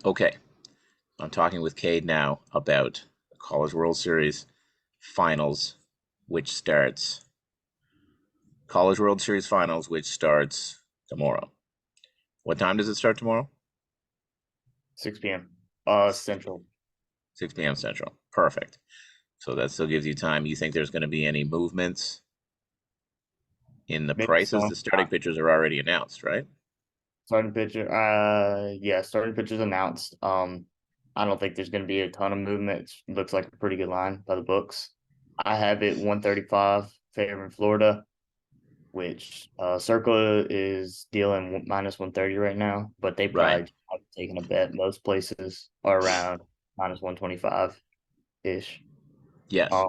Okay, I'm talking with Cade now about the College World Series Finals, which starts College World Series Finals, which starts tomorrow. What time does it start tomorrow? 6 p.m. Central. 6 p.m. Central. Perfect. So that still gives you time. You think there's going to be any movements in the Based prices? on The starting pitchers are already announced, right? starting pitcher. Yeah, starting pitchers announced. I don't think there's going to be a ton of movement. It looks like a pretty good line by the books. I have it 135 favoring Florida, which Circle is dealing minus 130 right now, but they Right. probably have taken a bet. Most places are around minus 125 ish. Yes. Um,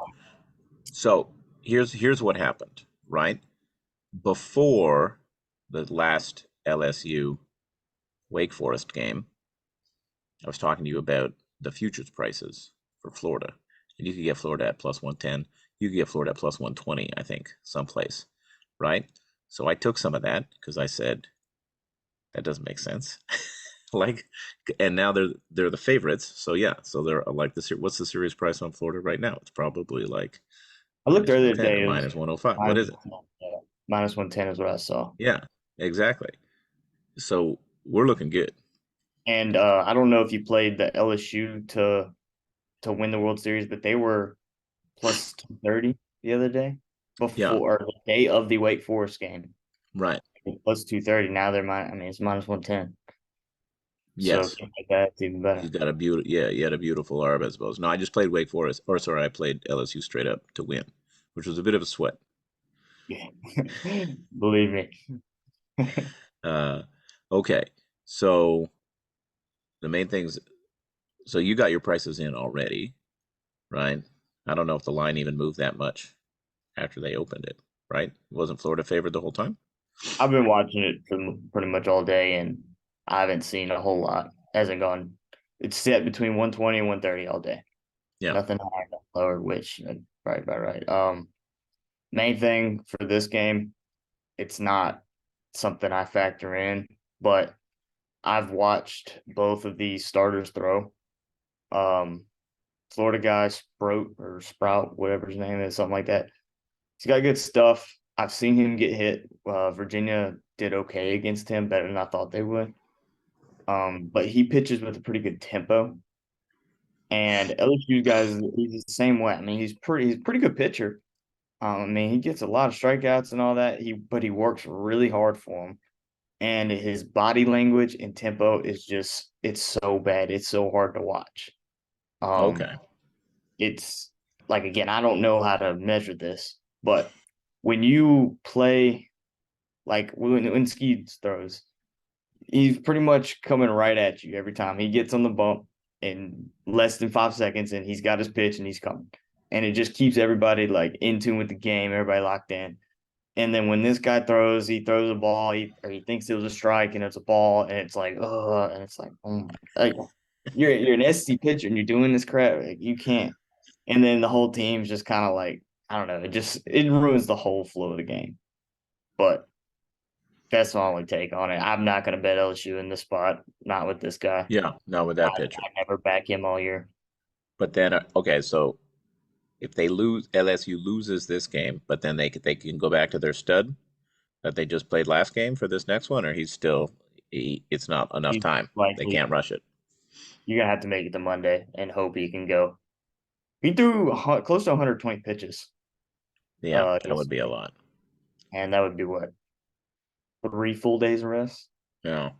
So here's what happened, right? Before the last LSU Wake Forest game, I was talking to you about the futures prices for Florida. And you could get Florida at plus 110. You could get Florida at plus 120, I think, someplace, right? So I took some of that because I said, that doesn't make sense. Like, and now they're the favorites. So yeah, so they're like what's the series price on Florida right now? It's probably like I looked minus earlier 110 or today. It was minus 105. What minus is it? 110. Yeah, minus 110 is what I saw. Yeah, exactly. So we're looking good. And I don't know if you played the LSU to win the World Series, but they were plus 230 the other day Yeah, before the day of the Wake Forest game. right. Plus 230. Now they're I mean, it's minus 110. So if Yes. you make that, it's even better. He's got a beautiful, yeah, he had a beautiful arm, I suppose. No, I just played Wake Forest, or sorry, I played LSU straight up to win, which was a bit of a sweat. Yeah. Believe me. Uh, okay, so the main things, so you got your prices in already, right? I don't know if the line even moved that much after they opened it, right? Wasn't Florida favored the whole time? I've been watching it for pretty much all day, and I haven't seen a whole lot. Hasn't gone. It's set between 120 and 130 all day. Yeah. Nothing higher, nothing lower, which right, right, right. Main thing for this game, it's not something I factor in, but I've watched both of these starters throw. Um, Florida guy Sprout, whatever his name is, something like that. He's got good stuff. I've seen him get hit. Virginia did okay against him, better than I thought they would. But he pitches with a pretty good tempo. And LSU guys, he's the same way. I mean, he's a pretty good pitcher. I mean, he gets a lot of strikeouts and all that. But he works really hard for him. And his body language and tempo is just it's so bad. It's so hard to watch. Um, Okay. it's like again, I don't know how to measure this, but when you play like when Skeets throws, he's pretty much coming right at you every time. He gets on the bump in less than 5 seconds and he's got his pitch and he's coming. And it just keeps everybody like in tune with the game, everybody locked in. And then when this guy throws, he throws a ball, or he thinks it was a strike and it's a ball, and it's like, and it's like, oh my, like you're an SC pitcher and you're doing this crap, like, you can't. And then the whole team's just kind of like, I don't know, it ruins the whole flow of the game. But that's my only take on it. I'm not going to bet LSU in this spot, not with this guy. Yeah, not with I, that pitcher. I never back him all year. But then, okay, so if they lose, LSU loses this game, but then they can go back to their stud that they just played last game for this next one, or it's not enough He's time. They likely can't rush it. you're gonna have to make it to Monday and hope he can go. He threw close to 120 pitches Yeah, that would be a yesterday, lot. and that would be what 3 full days of rest. Yeah.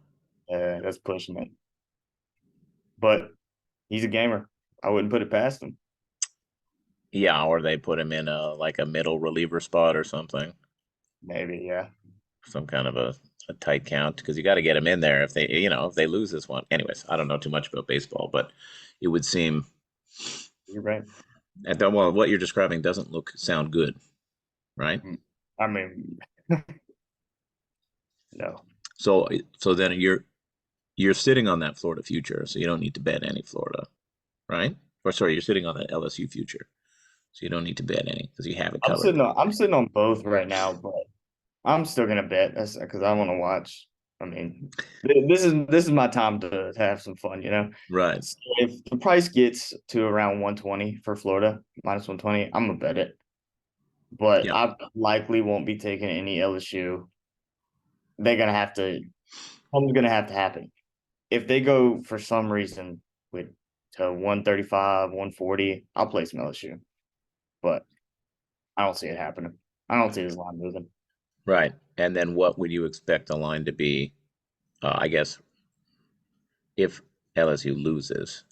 That's pushing it, but he's a gamer. I wouldn't put it past him. Yeah, or they put him in a like a middle reliever spot or something, Maybe, yeah. some kind of a tight count because you got to get him in there if if they lose this one. Anyways, I don't know too much about baseball, but it would seem You're right. well, what you're describing doesn't sound good, right? Mm. I mean, no. So then you're sitting on that Florida future, so you don't need to bet any Florida, right? Or sorry, you're sitting on the LSU future, so you don't need to bet any because you have it covered. I'm sitting on both right now, but I'm still gonna bet. That's because I want to watch. I mean, this is my time to have some fun, you know. Right. So if the price gets to around 120 for Florida, minus 120, I'm gonna bet it. But Yeah. I likely won't be taking any LSU. They're gonna have to. Something's gonna have to happen. If they go for some reason with to 135, 140, I'll play some LSU. But I don't see it happening. I don't see this line moving. Right. And then what would you expect the line to be? I guess if LSU loses.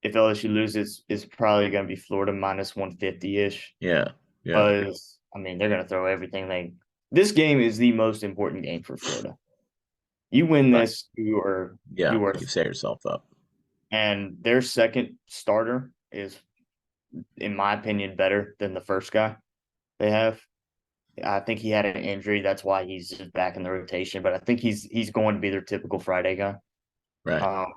If LSU loses, it's probably gonna be Florida minus 150 ish. Yeah. Yeah. Because I mean they're gonna throw everything they. This game is the most important game for Florida. You win Right. this, Yeah. you are, You set yourself up. and their second starter is, in my opinion, better than the first guy they have. I think he had an injury, that's why he's just back in the rotation. But I think he's going to be their typical Friday guy. Right. Um,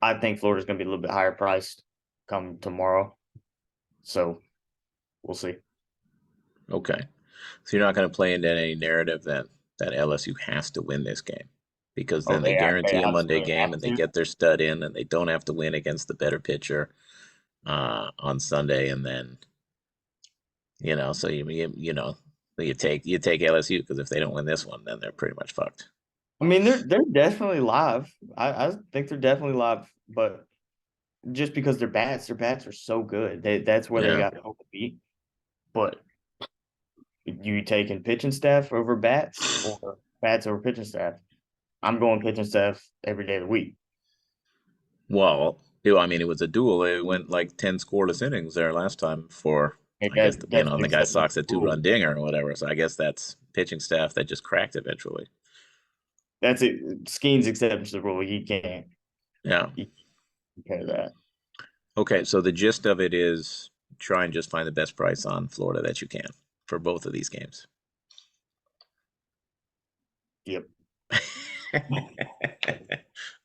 I think Florida's going to be a little bit higher priced come tomorrow, so we'll see. Okay. So you're not going to play into any narrative that LSU has to win this game because Oh, then they they guarantee a Monday absolutely game have and they to. get their stud in and they don't have to win against the better pitcher on Sunday and then so you take LSU because if they don't win this one then they're pretty much fucked. I mean, they're definitely live. I think they're definitely live, but just because their bats are so good, that's where they Yeah. got hope to beat. But you taking pitching staff over bats or bats over pitching staff? I'm going pitching staff every day of the week. Well, I mean, it was a duel. It went like 10 scoreless innings there last time for, Like I guess, that's and an the guy exception socks to a the rule. two-run dinger or whatever. So I guess that's pitching staff that just cracked eventually. That's it. Skeen's exception to the rule. Yeah. You can't compare that. Okay. So the gist of it is try and just find the best price on Florida that you can for both of these games. Yep.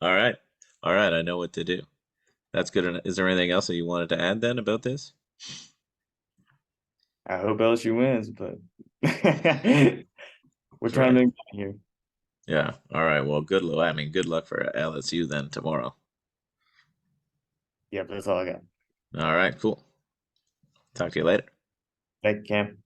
All right. All right. I know what to do. That's good. Is there anything else that you wanted to add then about this? I hope LSU wins, but we're That's trying right. to make money here. Yeah. All right. Well, good luck. I mean, good luck for LSU then tomorrow. Yep, that's all I got. All right. Cool. Talk to you later. Thank you, Cam.